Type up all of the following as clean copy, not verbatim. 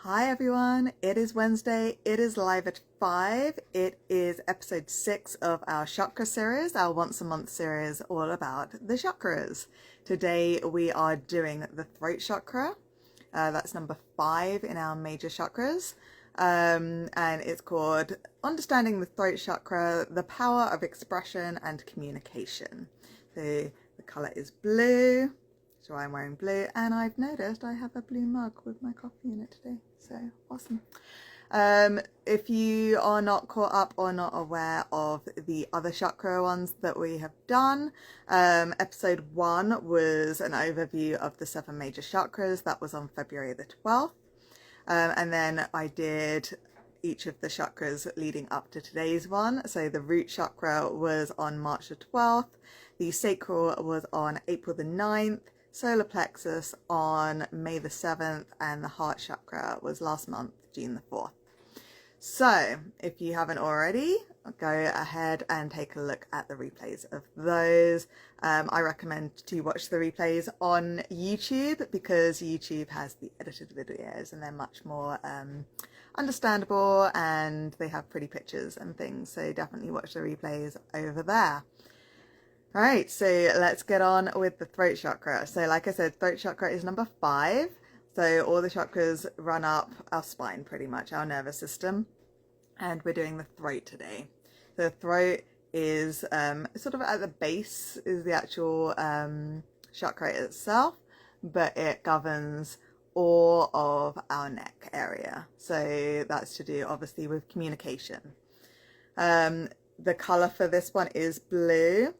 Hi everyone, it is Wednesday, it is live at 5, it is episode 6 of our Chakra Series, our once a month series all about the chakras. Today we are doing the Throat Chakra, that's number 5 in our major chakras, and it's called Understanding the Throat Chakra, the Power of Expression and Communication. So the colour is blue. So I'm wearing blue, and I've noticed I have a blue mug with my coffee in it today, so awesome. If you are not caught up or not aware of the other chakra ones that we have done, episode 1 was an overview of the 7 major chakras. That was on February the 12th, and then I did each of the chakras leading up to today's one. So the root chakra was on March the 12th, the sacral was on April the 9th, solar plexus on May the 7th, and the heart chakra was last month, June the 4th. So if you haven't already, go ahead and take a look at the replays of those. I recommend to watch the replays on YouTube because YouTube has the edited videos and they're much more understandable and they have pretty pictures and things. So definitely watch the replays over there. Right, so let's get on with the throat chakra. So like I said, throat chakra is number 5. So all the chakras run up our spine, pretty much, our nervous system. And we're doing the throat today. The throat is sort of at the base is the actual chakra itself, but it governs all of our neck area. So that's to do obviously with communication. The colour for this one is blue.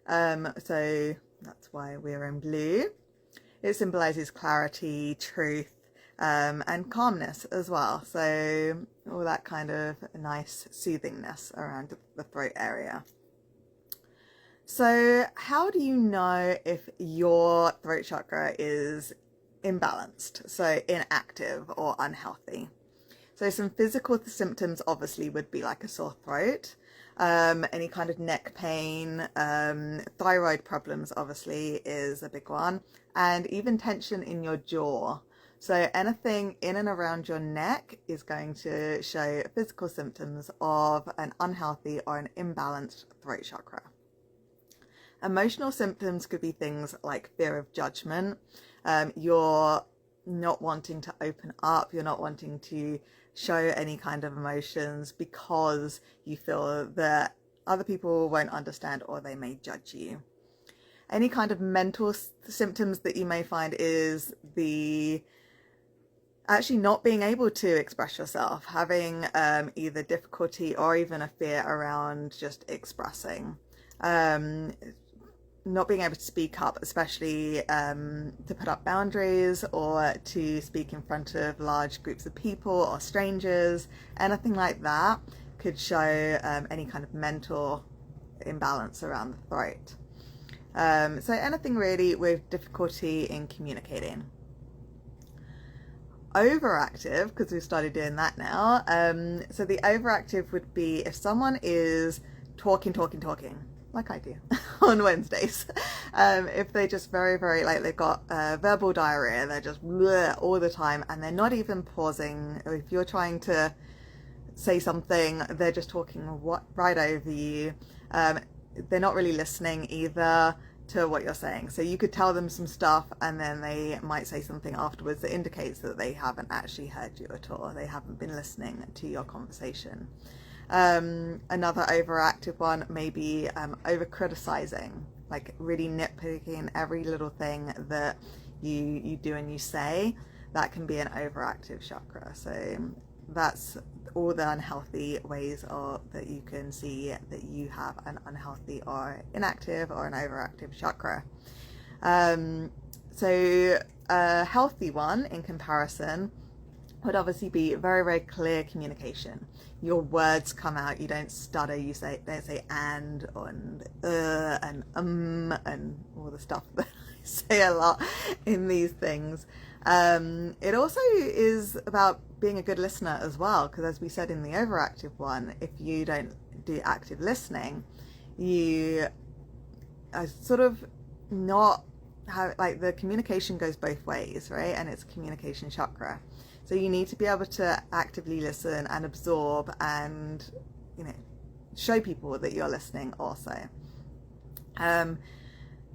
So that's why we're in blue. It symbolizes clarity, truth, and calmness as well. So all that kind of nice soothingness around the throat area. So how do you know if your throat chakra is imbalanced, so inactive or unhealthy? So some physical symptoms obviously would be like a sore throat, any kind of neck pain, thyroid problems obviously is a big one, and even tension in your jaw. So anything in and around your neck is going to show physical symptoms of an unhealthy or an imbalanced throat chakra. Emotional symptoms could be things like fear of judgment. You're not wanting to open up, you're not wanting to show any kind of emotions because you feel that other people won't understand or they may judge you. Any kind of mental symptoms that you may find is the actually not being able to express yourself, having either difficulty or even a fear around just expressing. Not being able to speak up, especially to put up boundaries or to speak in front of large groups of people or strangers, anything like that could show any kind of mental imbalance around the throat. So anything really with difficulty in communicating. Overactive, because we've started doing that now. So the overactive would be if someone is talking, like I do on Wednesdays. If they just very, like they've got verbal diarrhea, they're just bleh all the time and they're not even pausing. Or if you're trying to say something, they're just talking right over you. They're not really listening either to what you're saying. So you could tell them some stuff and then they might say something afterwards that indicates that they haven't actually heard you at all. They haven't been listening to your conversation. Another overactive one may be over criticizing, like really nitpicking every little thing that you do and you say. That can be an overactive chakra. So that's all the unhealthy ways that you can see that you have an unhealthy or inactive or an overactive chakra. So a healthy one in comparison would obviously be very clear communication. Your words come out, you don't stutter, don't say and and all the stuff that I say a lot in these things. It also is about being a good listener as well, because as we said in the overactive one, if you don't do active listening, you are sort of not how, like the communication goes both ways, right? And it's a communication chakra. So you need to be able to actively listen and absorb and, show people that you're listening also.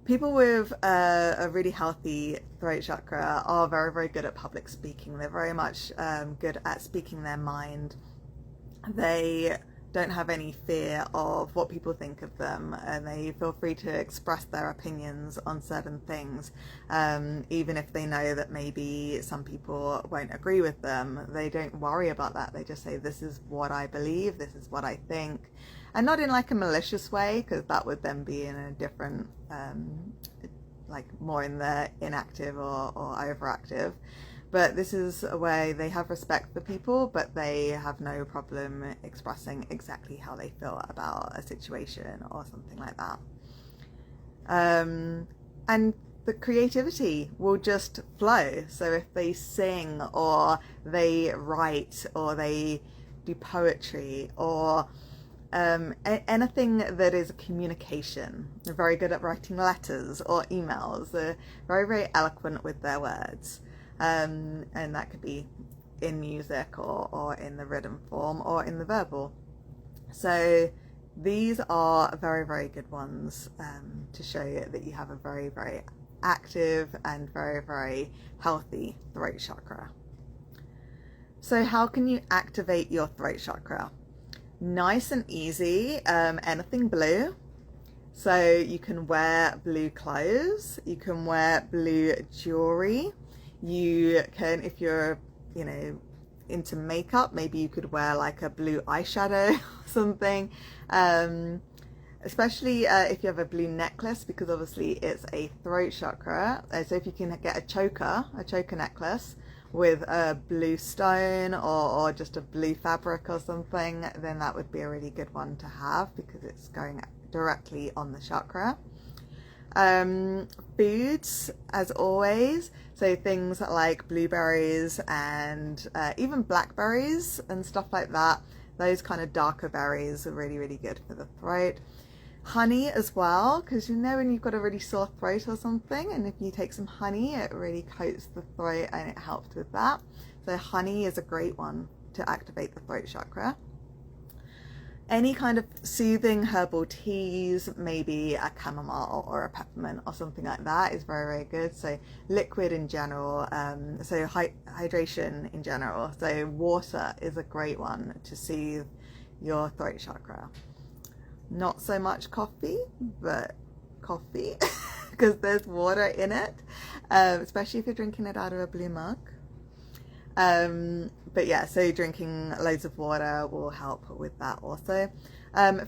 People with a really healthy throat chakra are very, very good at public speaking. They're very much good at speaking their mind. They don't have any fear of what people think of them, and they feel free to express their opinions on certain things, even if they know that maybe some people won't agree with them. They don't worry about that. They just say, this is what I believe, this is what I think, and not in like a malicious way, because that would then be in a different like more in the inactive or overactive. But this is a way they have respect for people, but they have no problem expressing exactly how they feel about a situation or something like that. And the creativity will just flow. So if they sing or they write or they do poetry or anything that is communication, they're very good at writing letters or emails. They're very, very eloquent with their words. And that could be in music or in the written form or in the verbal. So these are very, very good ones to show you that you have a very, very active and very, very healthy throat chakra. So how can you activate your throat chakra? Nice and easy, anything blue. So you can wear blue clothes, you can wear blue jewelry. You can, if you're, into makeup, maybe you could wear like a blue eyeshadow or something. Especially if you have a blue necklace, because obviously it's a throat chakra. So if you can get a choker necklace with a blue stone or just a blue fabric or something, then that would be a really good one to have, because it's going directly on the chakra. Foods, as always, so things like blueberries and even blackberries and stuff like that. Those kind of darker berries are really, really good for the throat. Honey as well, because when you've got a really sore throat or something, and if you take some honey, it really coats the throat and it helps with that. So honey is a great one to activate the throat chakra. Any kind of soothing herbal teas, maybe a chamomile or a peppermint or something like that, is very, very good. So liquid in general, so hydration in general. So water is a great one to soothe your throat chakra. Not so much coffee, but coffee, because there's water in it, especially if you're drinking it out of a blue mug. But yeah, so drinking loads of water will help with that also.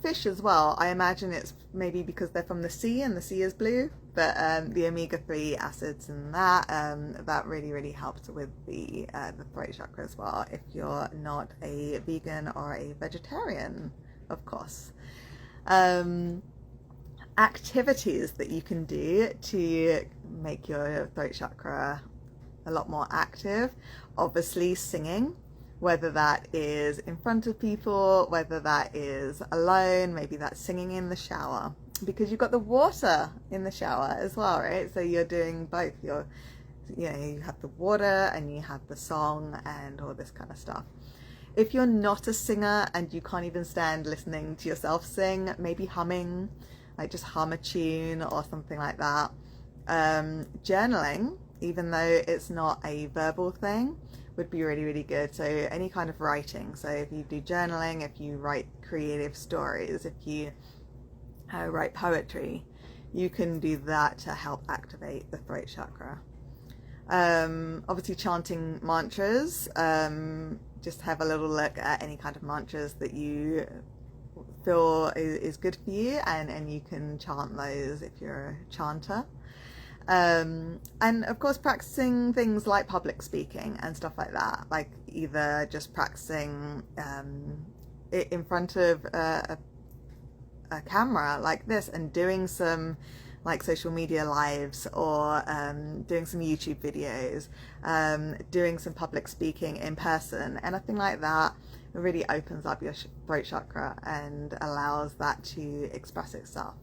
Fish as well, I imagine it's maybe because they're from the sea and the sea is blue, but the omega-3 acids in that, that really, really helps with the throat chakra as well, if you're not a vegan or a vegetarian, of course. Activities that you can do to make your throat chakra a lot more active. Obviously singing, whether that is in front of people, whether that is alone, maybe that's singing in the shower, because you've got the water in the shower as well, right? So you're doing both. You have the water and you have the song and all this kind of stuff. If you're not a singer and you can't even stand listening to yourself sing, maybe humming, like just hum a tune or something like that. Journaling, even though it's not a verbal thing, would be really, really good. So any kind of writing. So if you do journaling, if you write creative stories, if you write poetry, you can do that to help activate the throat chakra. Obviously chanting mantras, just have a little look at any kind of mantras that you feel is good for you, and you can chant those if you're a chanter. And of course practicing things like public speaking and stuff like that, like either just practicing in front of a camera like this and doing some like social media lives, or doing some YouTube videos, doing some public speaking in person, anything like that really opens up your throat chakra and allows that to express itself.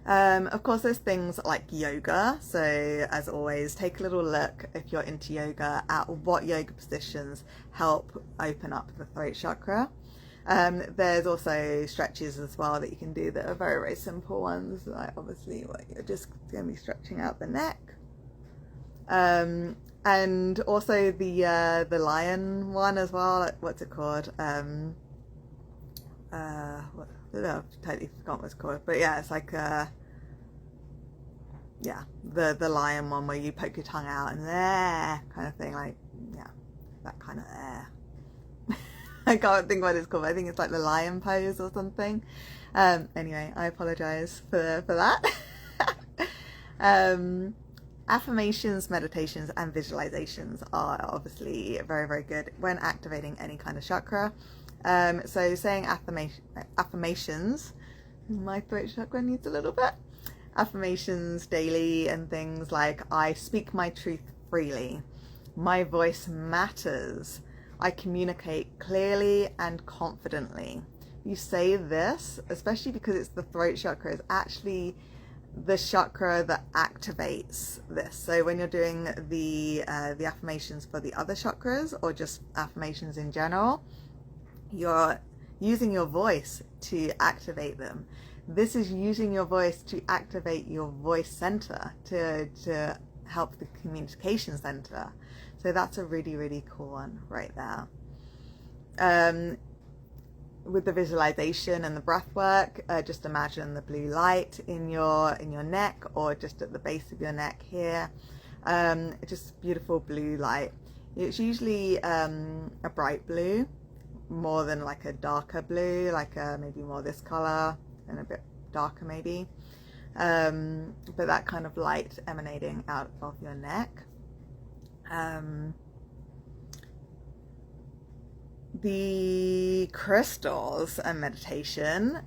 Of course, there's things like yoga. So as always, take a little look, if you're into yoga, at what yoga positions help open up the throat chakra. There's also stretches as well that you can do that are very, very simple ones. Like obviously, like you're just going to be stretching out the neck. And also the lion one as well. Like, what's it called? I've totally forgot what it's called. But yeah, it's like yeah, the lion one where you poke your tongue out and there kind of thing. Like yeah, that kind of I can't think what it's called. I think it's like the lion pose or something. Anyway, I apologize for that. Affirmations, meditations, and visualizations are obviously very, very good when activating any kind of chakra. So saying affirmations, my throat chakra needs a little bit. Affirmations daily and things like, I speak my truth freely. My voice matters. I communicate clearly and confidently. You say this, especially because it's the throat chakra, is actually the chakra that activates this. So when you're doing the affirmations for the other chakras or just affirmations in general, you're using your voice to activate them. This is using your voice to activate your voice center, to help the communication center. So that's a really, really cool one right there. With the visualization and the breath work, just imagine the blue light in your neck or just at the base of your neck here. Just beautiful blue light. It's usually a bright blue, more than like a darker blue, like maybe more this color and a bit darker maybe. But that kind of light emanating out of your neck. The crystals and meditation.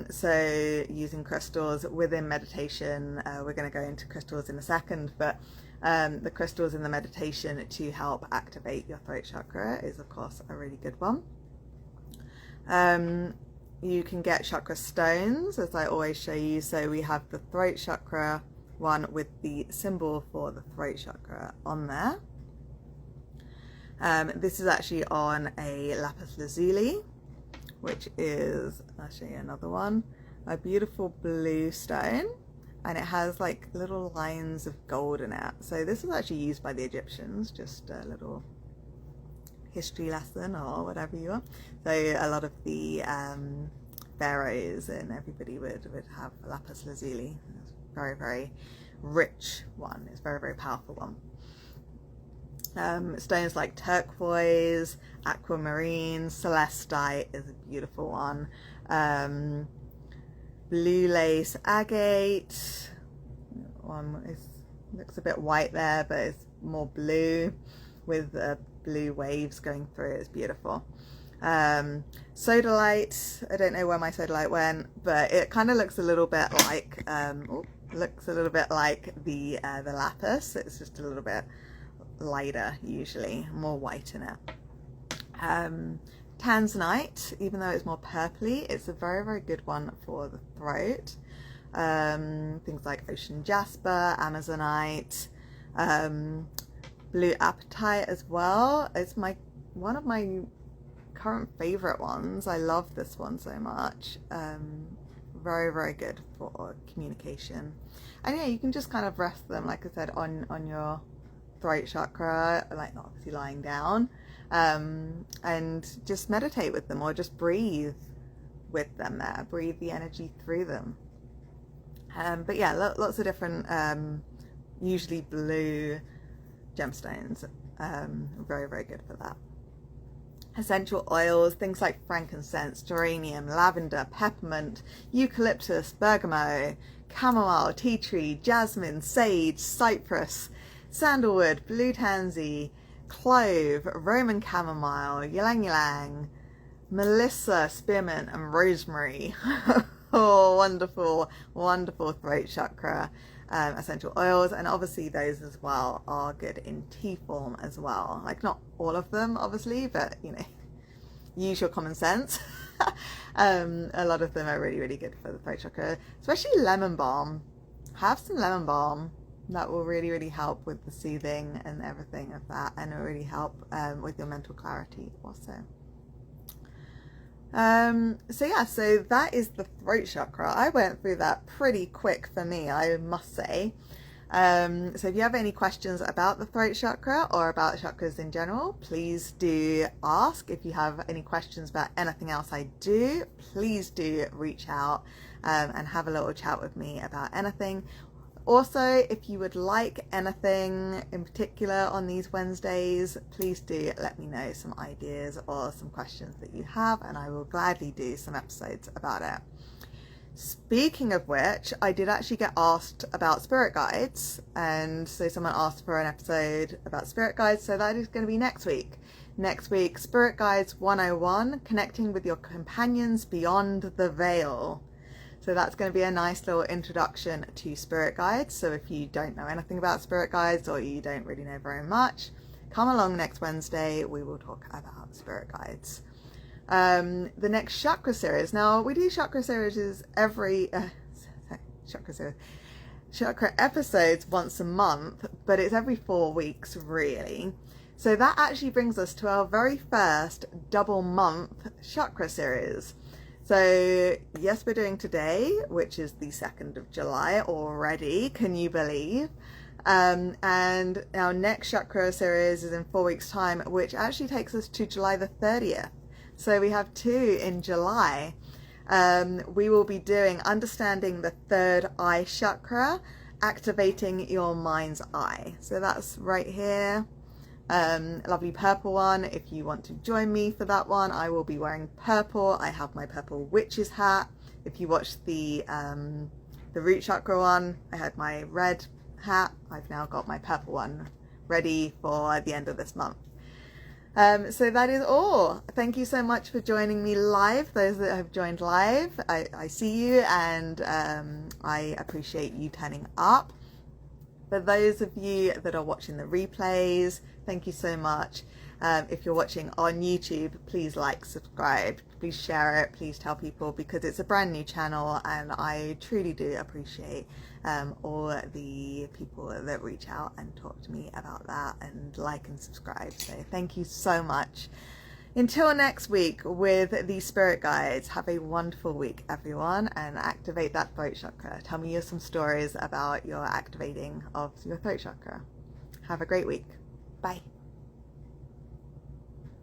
So using crystals within meditation, we're going to go into crystals in a second, but the crystals in the meditation to help activate your throat chakra is of course a really good one. You can get chakra stones, as I always show you. So we have the throat chakra one with the symbol for the throat chakra on there. This is actually on a lapis lazuli, which is, I'll show you another one, a beautiful blue stone, and it has like little lines of gold in it. So this was actually used by the Egyptians, just a little history lesson or whatever you want. So a lot of the pharaohs and everybody would have lapis lazuli. It's a very, very rich one. It's a very, very powerful one. Stones like turquoise, aquamarine, celestite is a beautiful one. Blue lace agate, one looks a bit white there, but it's more blue with blue waves going through it. It's beautiful. Sodalite, I don't know where my sodalite went, but it kind of looks a little bit like the lapis. It's just a little bit lighter, usually more white in it. Tanzanite, even though it's more purpley, it's a very, very good one for the throat. Things like ocean jasper, amazonite, blue apatite as well. It's one of my current favorite ones. I love this one so much. Very, very good for communication. And yeah, you can just kind of rest them, like I said, on your throat chakra, like obviously lying down, and just meditate with them or just breathe with them there, breathe the energy through them. But yeah, lots of different usually blue gemstones, very, very good for that. Essential oils, things like frankincense, geranium, lavender, peppermint, eucalyptus, bergamot, chamomile, tea tree, jasmine, sage, cypress, sandalwood, blue tansy, clove, Roman chamomile, ylang ylang, melissa, spearmint, and rosemary. Oh, wonderful, wonderful throat chakra essential oils. And obviously those as well are good in tea form as well. Like not all of them, obviously, but you know, use your common sense. A lot of them are really, really good for the throat chakra, especially lemon balm. Have some lemon balm. That will really, really help with the soothing and everything of that, and it will really help with your mental clarity also. So that is the throat chakra. I went through that pretty quick for me, I must say. So if you have any questions about the throat chakra or about chakras in general, please do ask. If you have any questions about anything else I do, please do reach out and have a little chat with me about anything. Also, if you would like anything in particular on these Wednesdays, please do let me know some ideas or some questions that you have, and I will gladly do some episodes about it. Speaking of which, I did actually get asked about spirit guides, and so someone asked for an episode about spirit guides, so that is going to be next week. Next week, Spirit Guides 101, Connecting with Your Companions Beyond the Veil. So that's going to be a nice little introduction to spirit guides. So if you don't know anything about spirit guides, or you don't really know very much, come along next Wednesday. We will talk about spirit guides. The next Chakra Series. Now, we do Chakra Series Chakra episodes once a month, but it's every 4 weeks, really. So that actually brings us to our very first double month Chakra Series. So yes, we're doing today, which is the 2nd of July already. Can you believe? And our next Chakra Series is in 4 weeks' time, which actually takes us to July the 30th. So we have 2 in July. We will be doing Understanding the Third Eye Chakra, Activating Your Mind's Eye. So that's right here. Lovely purple one. If you want to join me for that one, I will be wearing purple. I have my purple witch's hat. If you watched the root chakra one, I had my red hat. I've now got my purple one ready for the end of this month. So that is all. Thank you so much for joining me live. Those that have joined live, I see you, and I appreciate you turning up. For those of you that are watching the replays, thank you so much. If you're watching on YouTube, please like, subscribe, please share it, please tell people, because it's a brand new channel, and I truly do appreciate all the people that reach out and talk to me about that and like and subscribe. So thank you so much. Until next week with the spirit guides, have a wonderful week, everyone, and activate that throat chakra. Tell me some stories about your activating of your throat chakra. Have a great week. Bye.